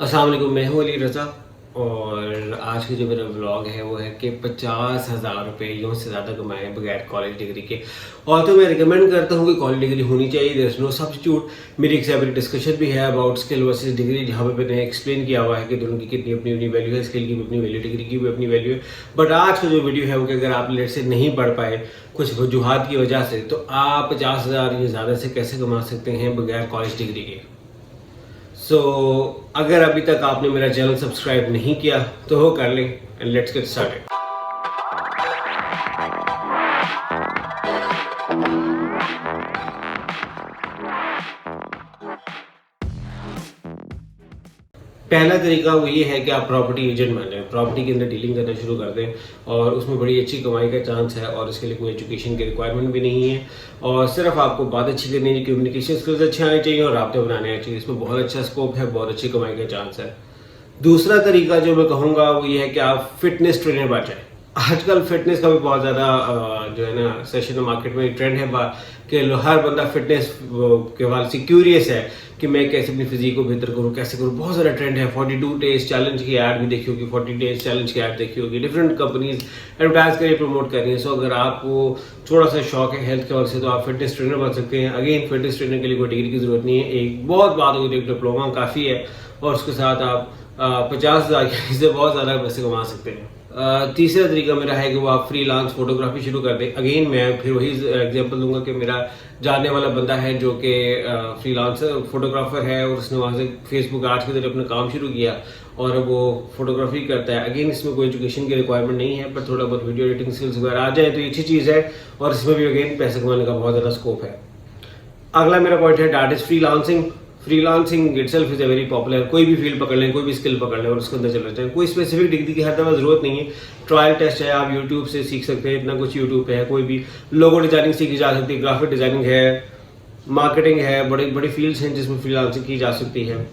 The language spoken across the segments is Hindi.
अस्सलाम वालेकुम, मैं हूँ अली रज़ा और आज की जो मेरा व्लॉग है वो है कि 50,000 रुपये यूँ से ज़्यादा कमाए बगैर कॉलेज डिग्री के। और तो मैं रिकमेंड करता हूँ कि कॉलेज डिग्री होनी चाहिए, देयर इज़ नो सब्स्टिट्यूट। मेरी एक सेपरेट डिस्कशन भी है अबाउट स्किल वर्सेस डिग्री, जहाँ पे मैंने एक्सप्लेन किया हुआ है कि दोनों की कितनी अपनी अपनी वैल्यू है, स्किल की भी अपनी वैल्यू, डिग्री की भी अपनी वैल्यू है। बट आज का जो वीडियो है वो कि अगर आप लेट से नहीं पढ़ पाए कुछ वजूहात की वजह से, तो आप 50,000 या ज़्यादा से कैसे कमा सकते हैं बगैर कॉलेज डिग्री के। अगर अभी तक आपने मेरा चैनल सब्सक्राइब नहीं किया तो वो कर लें एंड लेट्स गेट स्टार्टेड। पहला तरीका वो ये है कि आप प्रॉपर्टी एजेंट बन जाएं, प्रॉपर्टी के अंदर डीलिंग करना शुरू कर दें और उसमें बड़ी अच्छी कमाई का चांस है और इसके लिए कोई एजुकेशन की रिक्वायरमेंट भी नहीं है और सिर्फ आपको बात अच्छी करनी है, कम्युनिकेशन स्किल्स अच्छे आने चाहिए और राब्ते बनाने आने चाहिए। इसमें बहुत अच्छा स्कोप है, बहुत अच्छी कमाई का चांस है। दूसरा तरीका जो मैं कहूँगा वो ये है कि आप फिटनेस ट्रेनर बन जाएं। आजकल फिटनेस का भी बहुत ज़्यादा जो है ना सेशन मार्केट में ट्रेंड है कि हर बंदा फिटनेस के वाले से क्यूरियस है कि मैं कैसे अपनी फिजिक को बेहतर करूँ, कैसे करूँ। बहुत ज़्यादा ट्रेंड है। 42 डेज चैलेंज की ऐड भी देखी होगी, 40 डेज चैलेंज की ऐड देखी होगी। डिफरेंट कंपनीज एडवर्टाइज कर रही, प्रमोट कर रही हैं। सो अगर आपको थोड़ा सा शौक है हेल्थ के वजह से तो आप फिटनेस ट्रेनर बन सकते हैं। अगेन फिटनेस ट्रेनर के लिए कोई डिग्री की जरूरत नहीं है, एक बहुत बात होगी, एक डिप्लोमा काफ़ी है और उसके साथ आप 50,000 से बहुत ज़्यादा पैसे कमा सकते हैं। तीसरा तरीका मेरा है कि वो आप फ्रीलांस फोटोग्राफी शुरू कर दें। अगेन मैं फिर वही एग्जांपल दूंगा कि मेरा जानने वाला बंदा है जो कि फ्रीलांस फोटोग्राफर है और उसने वहाँ से फेसबुक आर्ट्स के जरिए अपना काम शुरू किया और वो फोटोग्राफी करता है। अगेन इसमें कोई एजुकेशन की रिक्वायरमेंट नहीं है, पर थोड़ा बहुत वीडियो एडिटिंग स्किल्स वगैरह आ जाए तो ये अच्छी चीज़ है और इसमें भी अगेन पैसे कमाने का बहुत ज़्यादा स्कोप है। अगला मेरा पॉइंट है that is freelancing. Freelancing itself is a very popular. कोई भी फील्ड पकड़ लें, कोई भी स्किल पकड़ लें और उसके अंदर चलना चाहें। कोई स्पेसिफिक डिग्री की हर दफा जरूरत नहीं है। ट्रायल टेस्ट है, आप यूट्यूब से सीख सकते हैं, इतना कुछ यूट्यूब पे है। कोई भी लोगो डिजाइनिंग सीखी जा सकती है, ग्राफिक डिजाइनिंग है, मार्केटिंग है, बड़ी बड़ी फील्ड्स हैं जिसमें फ्रीलांसिंग की जा सकती है।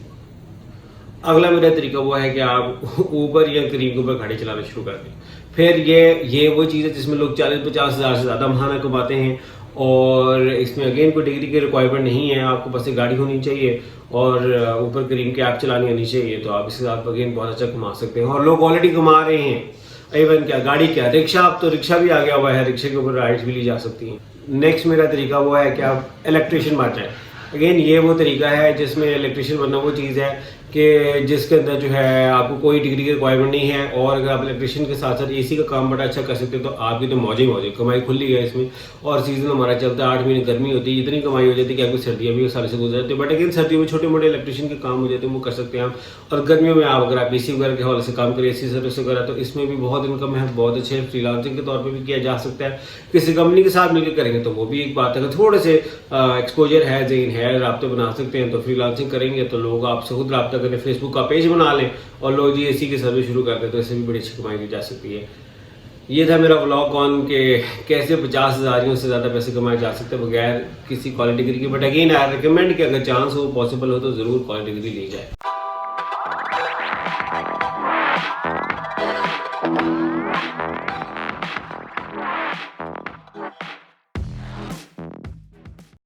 अगला मेरा तरीका वो है कि आप ऊबर या करीब के ऊपर गाड़ी चलाना शुरू कर दें। फिर ये वो चीज़ है जिसमें लोग 40-50 हज़ार से ज़्यादा महीना कमाते हैं और इसमें अगेन कोई डिग्री की रिक्वायरमेंट नहीं है। आपको बस एक गाड़ी होनी चाहिए और ऊपर करीम की ऐप चलानी आनी चाहिए, तो आप इसके साथ अगेन बहुत अच्छा कमा सकते हैं और लोग ऑलरेडी कमा रहे हैं। इवन क्या गाड़ी क्या रिक्शा, अब तो रिक्शा भी आ गया हुआ है, रिक्शे के ऊपर राइड्स भी ली जा सकती हैं। नेक्स्ट मेरा तरीका वो है कि आप इलेक्ट्रिशियन बन जाए। अगेन ये वो तरीका है जिसमें इलेक्ट्रिशियन बनना वो चीज़ है कि जिसके अंदर जो है आपको कोई डिग्री की रिक्वायरमेंट नहीं है और अगर आप इलेक्ट्रिशियन के साथ साथ एसी का काम बड़ा अच्छा कर सकते हो तो आपकी तो मौज ही कमाई खुली है इसमें। और सीजन हमारा चलता है, 8 महीने गर्मी होती है, इतनी कमाई हो जाती है कि आपकी सर्दियाँ भी साल से गुजर जाती है। बट अगेन सर्दियों में छोटे मोटे इलेक्ट्रिशियन के काम हो जाते हैं, वो कर सकते हैं आप। और गर्मियों में आप अगर आप एसी वगैरह के हवाले से काम करें, एसी सर्विस वगैरह, तो इसमें भी बहुत इनकम है, बहुत अच्छे फ्रीलांसिंग के तौर पर भी किया जा सकता है। किसी कंपनी के साथ मिलकर करेंगे तो वो भी एक बात है। थोड़े से एक्सपोजर है, जैन है, राब्ते बना सकते हैं तो फ्रीलांसिंग करेंगे तो लोग आपसे खुद राब्ता करें, फेसबुक का पेज बना लें और लोग जी एसी की सर्विस शुरू कर दें, तो इससे भी बड़ी अच्छी कमाई की जा सकती है। ये था मेरा व्लॉग ऑन के कैसे 50,000 से ज़्यादा पैसे कमाए जा सकते हैं बगैर किसी कॉलेज डिग्री के। बट अगेन आई रिकमेंड कि अगर चांस हो, पॉसिबल हो तो ज़रूर कॉलेज डिग्री ली जाए।